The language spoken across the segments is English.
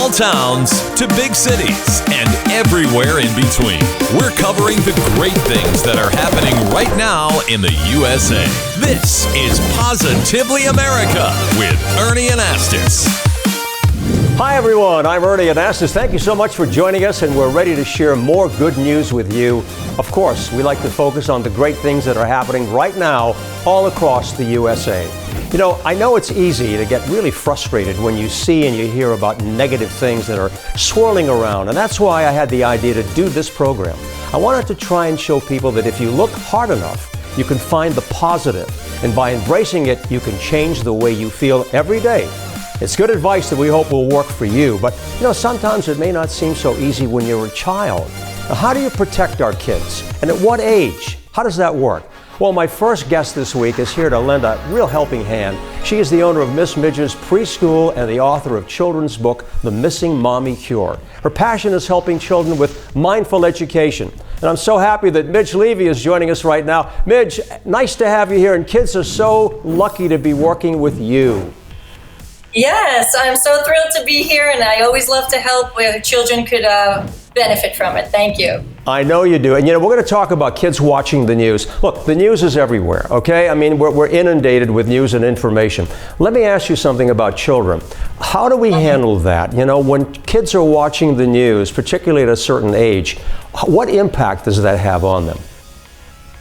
small towns to big cities and everywhere in between. We're covering the great things that are happening right now in the USA. This is Positively America with Ernie Anastas. Hi everyone, I'm Ernie Anastas. Thank you so much for joining us, and we're ready to share more good news with you. Of course, we like to focus on the great things that are happening right now all across the USA. You know, I know it's easy to get really frustrated when you see and you hear about negative things that are swirling around, and that's why I had the idea to do this program. I wanted to try and show people that if you look hard enough, you can find the positive, and by embracing it, you can change the way you feel every day. It's good advice that we hope will work for you, but you know, sometimes it may not seem so easy when you're a child. Now, how do you protect our kids? And at what age? How does that work? Well, my first guest this week is here to lend a real helping hand. She is the owner of Miss Midge's Preschool and the author of children's book, The Missing Mommy Cure. Her passion is helping children with mindful education. And I'm so happy that Midge Leavy is joining us right now. Midge, nice to have you here, and kids are so lucky to be working with you. Yes, I'm so thrilled to be here, and I always love to help where children could benefit from it. Thank you. I know you do. And you know, we're going to talk about kids watching the news. Look, the news is everywhere, okay? I mean, we're inundated with news and information. Let me ask you something about children. How do we handle that? You know, when kids are watching the news, particularly at a certain age, what impact does that have on them?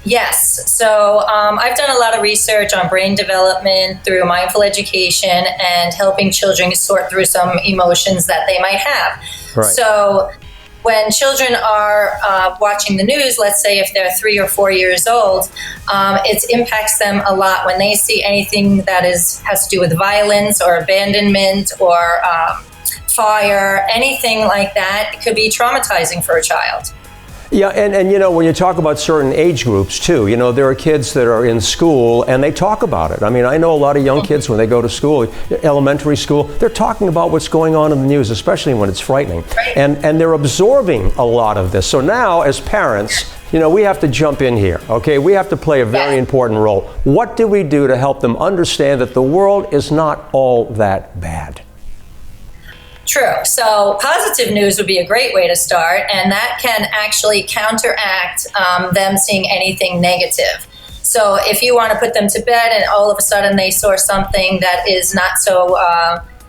Yes. So I've done a lot of research on brain development through mindful education and helping children sort through some emotions that they might have. Right. So when children are watching the news, let's say if they're 3 or 4 years old, it impacts them a lot when they see anything that has to do with violence or abandonment or fire, anything like that. It could be traumatizing for a child. Yeah, and you know, when you talk about certain age groups too, you know, there are kids that are in school and they talk about it. I mean, I know a lot of young kids when they go to school, elementary school, they're talking about what's going on in the news, especially when it's frightening. Right. And they're absorbing a lot of this. So now, as parents, you know, we have to jump in here, okay? We have to play a very important role. What do we do to help them understand that the world is not all that bad? True. So positive news would be a great way to start, and that can actually counteract them seeing anything negative. So if you want to put them to bed and all of a sudden they saw something that is not so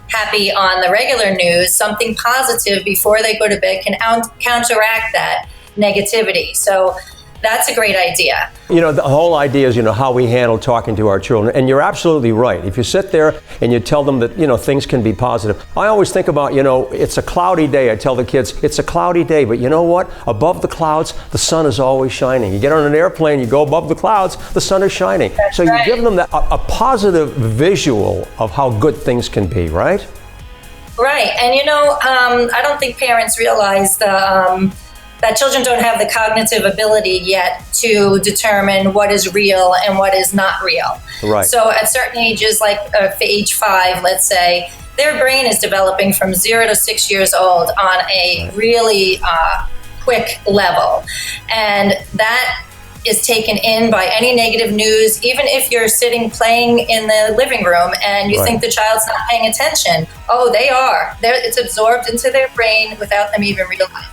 happy on the regular news, something positive before they go to bed can counteract that negativity. So that's a great idea. You know, the whole idea is, you know, how we handle talking to our children. And you're absolutely right. If you sit there and you tell them that, you know, things can be positive. I always think about, you know, it's a cloudy day. I tell the kids, it's a cloudy day, but you know what? Above the clouds, the sun is always shining. You get on an airplane, you go above the clouds, the sun is shining. That's so right. You give them that, a positive visual of how good things can be, right? Right. And, you know, I don't think parents realize that children don't have the cognitive ability yet to determine what is real and what is not real. Right. So at certain ages, like age 5, let's say, their brain is developing from 0 to 6 years old on a really quick level. And that is taken in by any negative news, even if you're sitting playing in the living room and you think the child's not paying attention. Oh, they are. It's absorbed into their brain without them even realizing.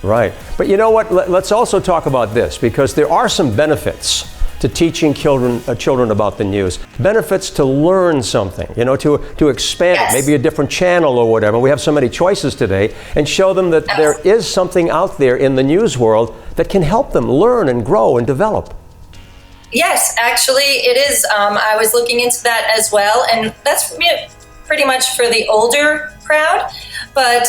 Right. But you know what? Let's also talk about this, because there are some benefits to teaching children about the news. Benefits to learn something, you know, to expand it, maybe a different channel or whatever. We have so many choices today, and show them that there is something out there in the news world that can help them learn and grow and develop. Yes, actually it is. I was looking into that as well, and that's pretty much for the older crowd. But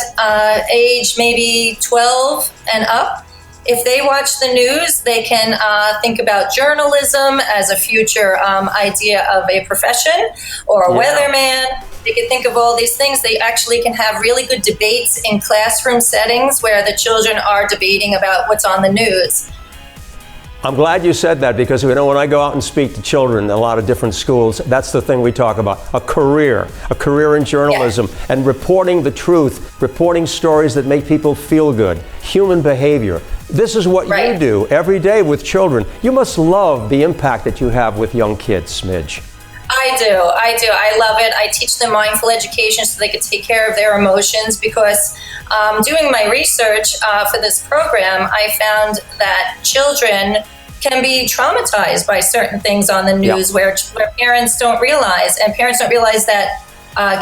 age maybe 12 and up, if they watch the news, they can think about journalism as a future idea of a profession, or a weatherman. They can think of all these things. They actually can have really good debates in classroom settings where the children are debating about what's on the news. I'm glad you said that, because you know, when I go out and speak to children in a lot of different schools, that's the thing we talk about, a career in journalism, and reporting the truth, reporting stories that make people feel good, human behavior. This is what you do every day with children. You must love the impact that you have with young kids, Midge. I I love it. I teach them mindful education so they can take care of their emotions, because doing my research for this program, I found that children can be traumatized by certain things on the news, where parents don't realize, and parents don't realize that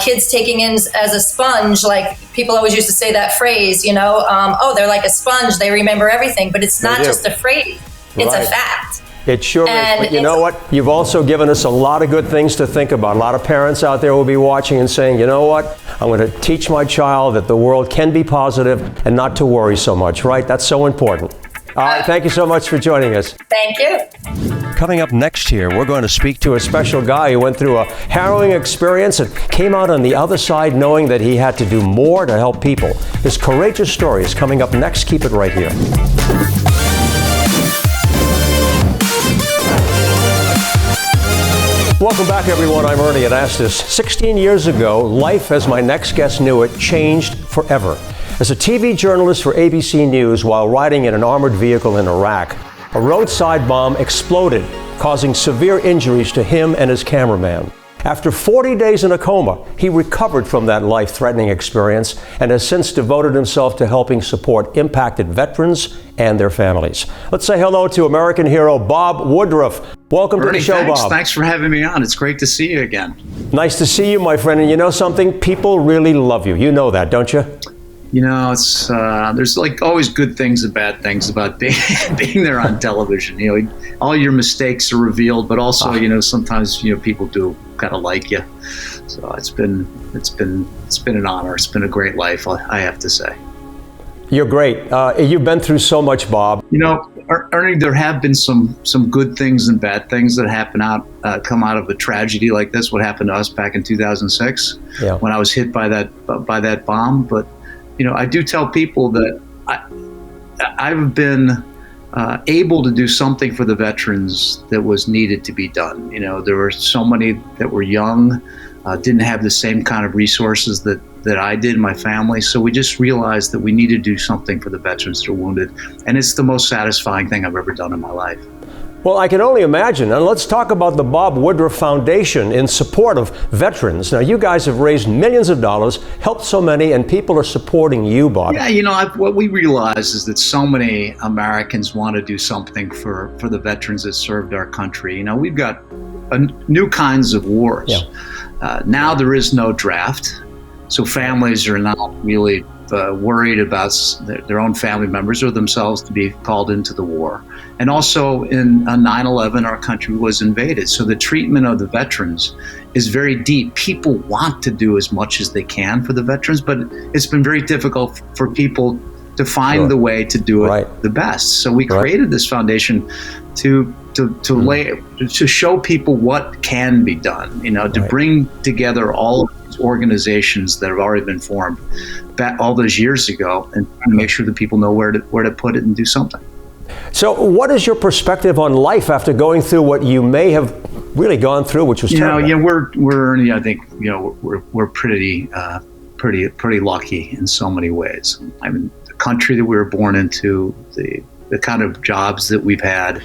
kids taking in as a sponge, like people always used to say that phrase, they're like a sponge, they remember everything, but it's not just a phrase, it's a fact. It sure is. But you know what? You've also given us a lot of good things to think about. A lot of parents out there will be watching and saying, you know what? I'm going to teach my child that the world can be positive and not to worry so much, right? That's so important. All right, thank you so much for joining us. Thank you. Coming up next here, we're going to speak to a special guy who went through a harrowing experience and came out on the other side knowing that he had to do more to help people. His courageous story is coming up next. Keep it right here. Welcome back, everyone. I'm Ernie Anastas. 16 years ago, life, as my next guest knew it, changed forever. As a TV journalist for ABC News while riding in an armored vehicle in Iraq, a roadside bomb exploded, causing severe injuries to him and his cameraman. After 40 days in a coma, he recovered from that life-threatening experience and has since devoted himself to helping support impacted veterans and their families. Let's say hello to American hero Bob Woodruff. Welcome to the show, Bob. Thanks for having me on. It's great to see you again. Nice to see you, my friend. And you know something? People really love you. You know that, don't you? You know, it's there's like always good things and bad things about being there on television. You know, all your mistakes are revealed, but also, sometimes people do kind of like you. So it's been an honor. It's been a great life, I have to say. You're great. You've been through so much, Bob. You know, Ernie, there have been some good things and bad things that come out of a tragedy like this. What happened to us back in 2006 when I was hit by that bomb. But I do tell people that I've been able to do something for the veterans that was needed to be done. There were so many that were young, didn't have the same kind of resources that I did, my family. So we just realized that we need to do something for the veterans that are wounded. And it's the most satisfying thing I've ever done in my life. Well, I can only imagine. And let's talk about the Bob Woodruff Foundation in support of veterans. Now, you guys have raised millions of dollars, helped so many, and people are supporting you, Bob. Yeah, what we realize is that so many Americans want to do something for the veterans that served our country. We've got new kinds of wars. Now there is no draft, so families are not really worried about their own family members or themselves to be called into the war. And also in 9/11, our country was invaded. So the treatment of the veterans is very deep. People want to do as much as they can for the veterans, but it's been very difficult for people to find the way to do it the best. So we created this foundation to show people what can be done, to bring together all of these organizations that have already been formed back all those years ago and make sure that people know where to put it and do something. So what is your perspective on life after going through what you may have really gone through, which was terrible? We're I think we're pretty lucky in so many ways. I mean, the country that we were born into, the kind of jobs that we've had.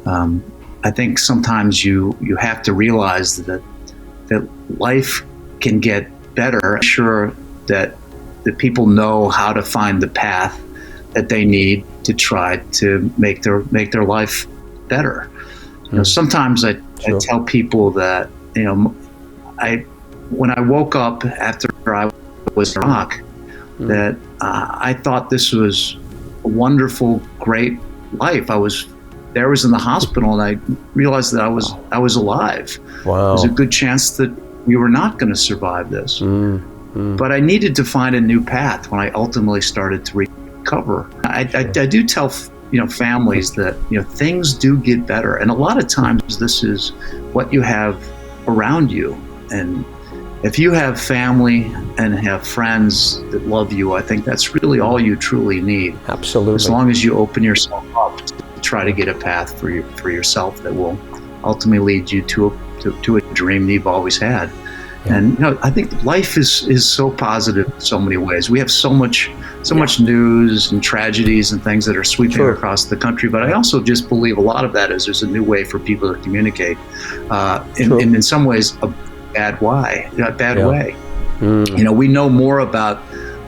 I think sometimes you have to realize that life can get better. I'm sure that the people know how to find the path that they need to try to make their life better. Sometimes I tell people that when I woke up after I was in Iraq, that I thought this was a wonderful, great life. I was in the hospital, and I realized that I was alive. Wow. There's a good chance that we were not going to survive this. But I needed to find a new path when I ultimately started to recover. I do tell families that things do get better, and a lot of times this is what you have around you. And if you have family and have friends that love you, I think that's really all you truly need. Absolutely. As long as you open yourself up to try to get a path for yourself that will ultimately lead you to to a dream that you've always had. And I think life is so positive in so many ways. We have so much news and tragedies and things that are sweeping across the country. But I also just believe a lot of that is there's a new way for people to communicate, in some ways a bad way. We know more about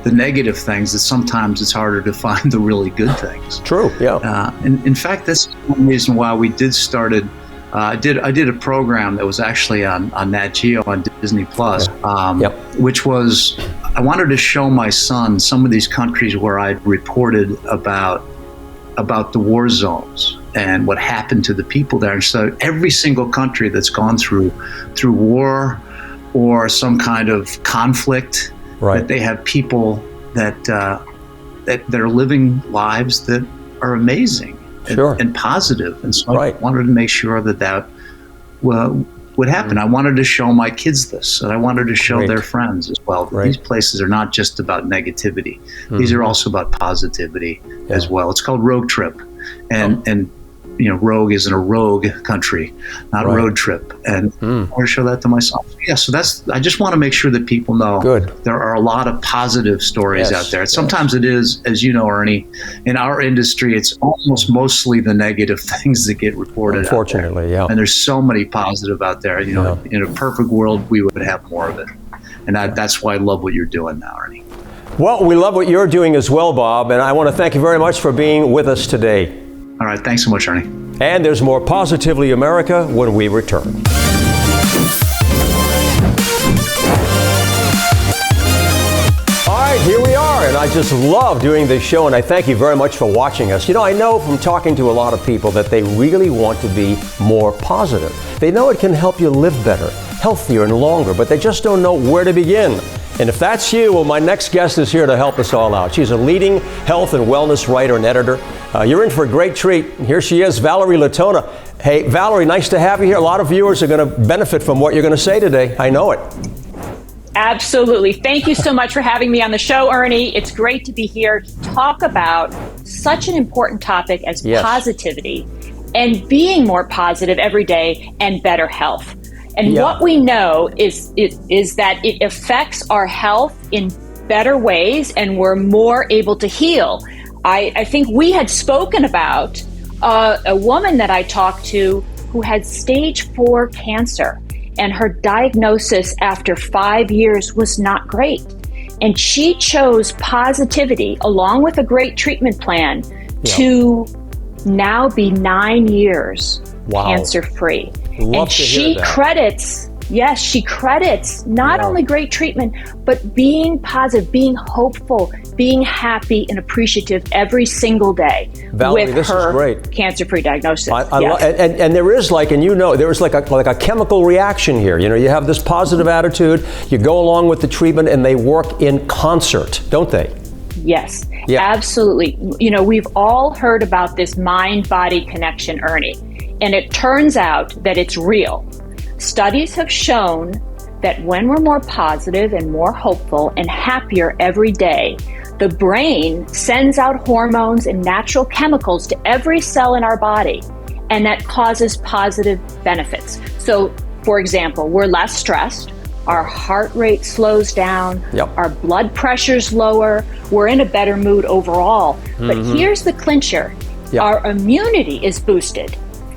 the negative things that sometimes it's harder to find the really good things. True. Yeah. And in fact, that's one reason why we started. I did a program that was actually on Nat Geo on Disney Plus, which was, I wanted to show my son some of these countries where I'd reported about the war zones and what happened to the people there. And so every single country that's gone through war or some kind of conflict, that they have people that are living lives that are amazing. And positive. And so I wanted to make sure that would happen. I wanted to show my kids this, and I wanted to show their friends as well. These places are not just about negativity. These are also about positivity as well. It's called Road Trip. And rogue isn't a rogue country, not a road trip. And I want to show that to my son. So I just want to make sure that people know there are a lot of positive stories out there. Sometimes it is, as you know, Ernie, in our industry, it's almost mostly the negative things that get reported. Unfortunately, And there's so many positive out there. In a perfect world, we would have more of it. And that's why I love what you're doing now, Ernie. Well, we love what you're doing as well, Bob. And I want to thank you very much for being with us today. All right. Thanks so much, Ernie. And there's more Positively America when we return. All right, here we are, and I just love doing this show, and I thank you very much for watching us. I know from talking to a lot of people that they really want to be more positive. They know it can help you live better, healthier, and longer, but they just don't know where to begin. And if that's you, well, my next guest is here to help us all out. She's a leading health and wellness writer and editor. You're in for a great treat. Here she is, Valerie Latona. Hey, Valerie, nice to have you here. A lot of viewers are going to benefit from what you're going to say today. I know it. Absolutely. Thank you so much for having me on the show, Ernie. It's great to be here to talk about such an important topic as positivity and being more positive every day and better health. And what we know is that it affects our health in better ways, and we're more able to heal. I think we had spoken about a woman that I talked to who had stage 4 cancer, and her diagnosis after 5 years was not great. And she chose positivity along with a great treatment plan to now be 9 years cancer-free. And she credits not only great treatment, but being positive, being hopeful, being happy and appreciative every single day. Valerie, with her cancer-free diagnosis. And there is there is like a chemical reaction here. You have this positive attitude, you go along with the treatment, and they work in concert, don't they? Yes, absolutely. We've all heard about this mind-body connection, Ernie. And it turns out that it's real. Studies have shown that when we're more positive and more hopeful and happier every day, the brain sends out hormones and natural chemicals to every cell in our body, and that causes positive benefits. So, for example, we're less stressed, our heart rate slows down, our blood pressure's lower, we're in a better mood overall. But here's the clincher. Our immunity is boosted.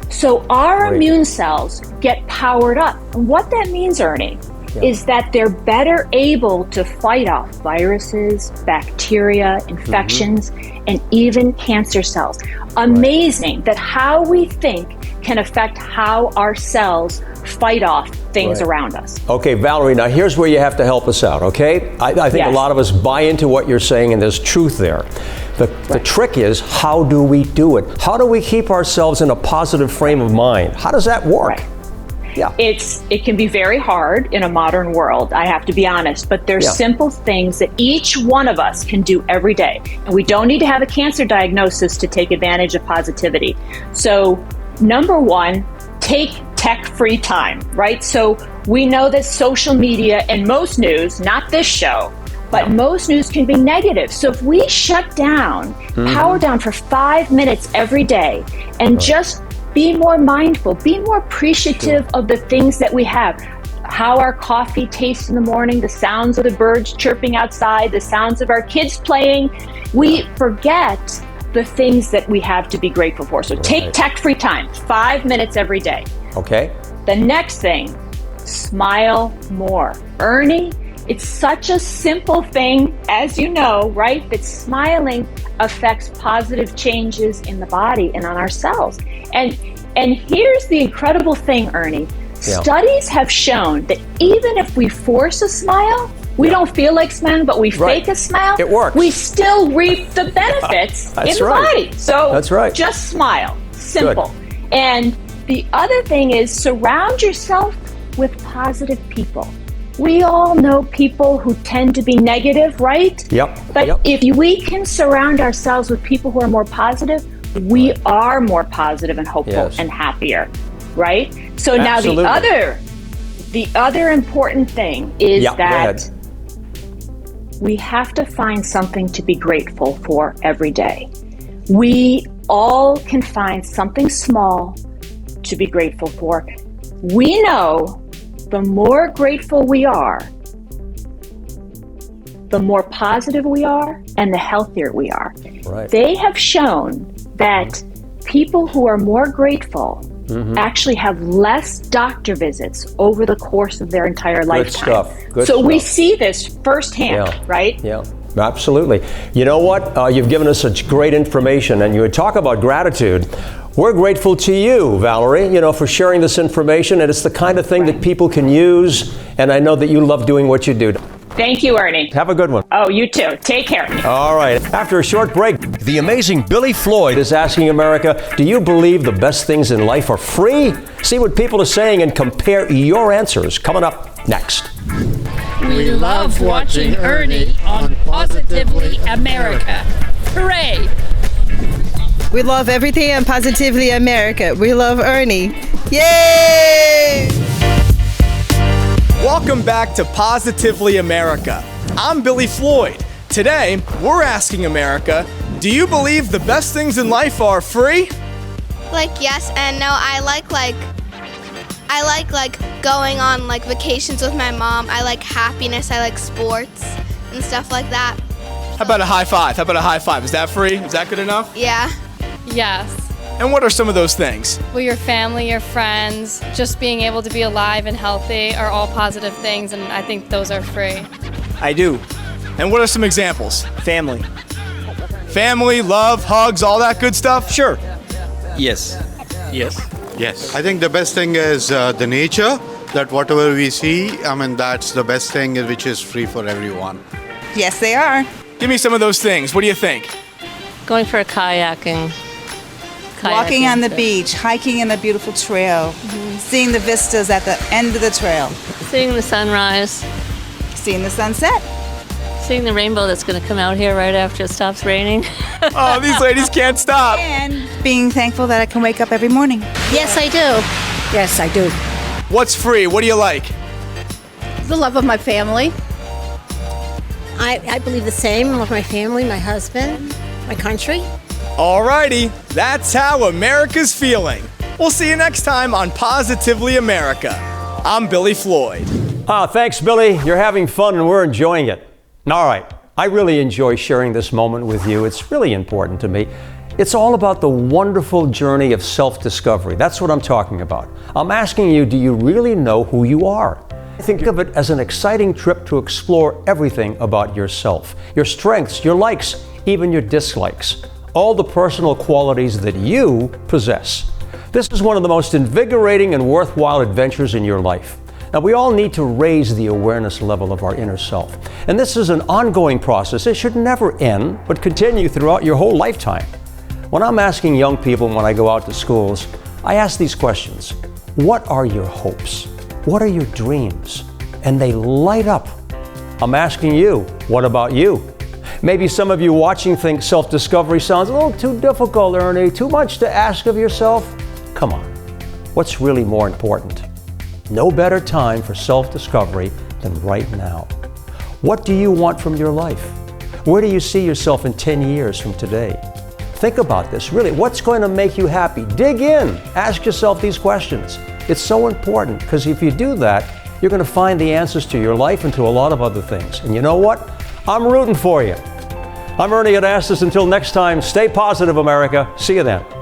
So our immune cells get powered up. And what that means, Ernie, is that they're better able to fight off viruses, bacteria, infections, and even cancer cells. Amazing that how we think can affect how our cells fight off things around us. Okay, Valerie, now here's where you have to help us out, okay? I think a lot of us buy into what you're saying, and there's truth there. The trick is, how do we do it? How do we keep ourselves in a positive frame of mind? How does that work? It can be very hard in a modern world, I have to be honest, but there's simple things that each one of us can do every day. And we don't need to have a cancer diagnosis to take advantage of positivity. So, number one, take tech-free time, right? So we know that social media and most news, not this show, but most news can be negative. So if we shut down, power down for 5 minutes every day, and just be more mindful, be more appreciative of the things that we have. How our coffee tastes in the morning, the sounds of the birds chirping outside, the sounds of our kids playing. We forget the things that we have to be grateful for. So take tech-free time, 5 minutes every day. Okay. The next thing, smile more. Ernie, it's such a simple thing, as you know, right? That smiling affects positive changes in the body and on our cells. And here's the incredible thing, Ernie. Yeah. Studies have shown that even if we force a smile, we don't feel like smiling, but we fake a smile, it works. we still reap the benefits in the body. So that's right. Just smile. Simple. Good. And the other thing is surround yourself with positive people. We all know people who tend to be negative, right? Yep. But if we can surround ourselves with people who are more positive, we are more positive and hopeful and happier, right? So Absolutely. Now the other important thing is that we have to find something to be grateful for every day. We all can find something small to be grateful for. We know the more grateful we are, the more positive we are and the healthier we are. Right. They have shown that people who are more grateful actually have less doctor visits over the course of their entire lifetime. Good so stuff. we see this firsthand, right? Yeah, absolutely. You know what? You've given us such great information, and you would talk about gratitude. We're grateful to you, Valerie, for sharing this information, and it's the kind of thing that people can use, and I know that you love doing what you do. Thank you, Ernie. Have a good one. Oh, you too. Take care. All right. After a short break, the amazing Billy Floyd is asking America, do you believe the best things in life are free? See what people are saying and compare your answers. Coming up next. We love watching Ernie on Positively America. Hooray! We love everything on Positively America. We love Ernie. Yay! Welcome back to Positively America. I'm Billy Floyd. Today, we're asking America, do you believe the best things in life are free? Yes and no. I like going on vacations with my mom. I like happiness. I like sports and stuff like that. How about a high five? Is that free? Is that good enough? Yeah. Yes. And what are some of those things? Well, your family, your friends, just being able to be alive and healthy are all positive things, and I think those are free. I do. And what are some examples? Family. Family, love, hugs, all that good stuff? Sure. Yes. I think the best thing is the nature, that whatever we see, that's the best thing which is free for everyone. Yes, they are. Give me some of those things. What do you think? Going for a kayaking. Walking on the beach, hiking in a beautiful trail, seeing the vistas at the end of the trail. Seeing the sunrise. Seeing the sunset. Seeing the rainbow that's going to come out here right after it stops raining. Oh, these ladies can't stop. And being thankful that I can wake up every morning. Yes, I do. Yes, I do. What's free? What do you like? The love of my family. I believe the same with my family, my husband, my country. Alrighty, that's how America's feeling. We'll see you next time on Positively America. I'm Billy Floyd. Thanks, Billy. You're having fun and we're enjoying it. All right. I really enjoy sharing this moment with you. It's really important to me. It's all about the wonderful journey of self-discovery. That's what I'm talking about. I'm asking you, do you really know who you are? Think of it as an exciting trip to explore everything about yourself, your strengths, your likes, even your dislikes, all the personal qualities that you possess. This is one of the most invigorating and worthwhile adventures in your life. Now, we all need to raise the awareness level of our inner self. And this is an ongoing process. It should never end, but continue throughout your whole lifetime. When I'm asking young people when I go out to schools, I ask these questions. What are your hopes? What are your dreams? And they light up. I'm asking you, what about you? Maybe some of you watching think self-discovery sounds a little too difficult, Ernie, too much to ask of yourself. Come on, what's really more important? No better time for self-discovery than right now. What do you want from your life? Where do you see yourself in 10 years from today? think about this. Really, what's going to make you happy? Dig in. Ask yourself these questions. It's so important because if you do that, you're going to find the answers to your life and to a lot of other things. And you know what? I'm rooting for you. I'm Ernie Anastas. Until next time, stay positive, America. See you then.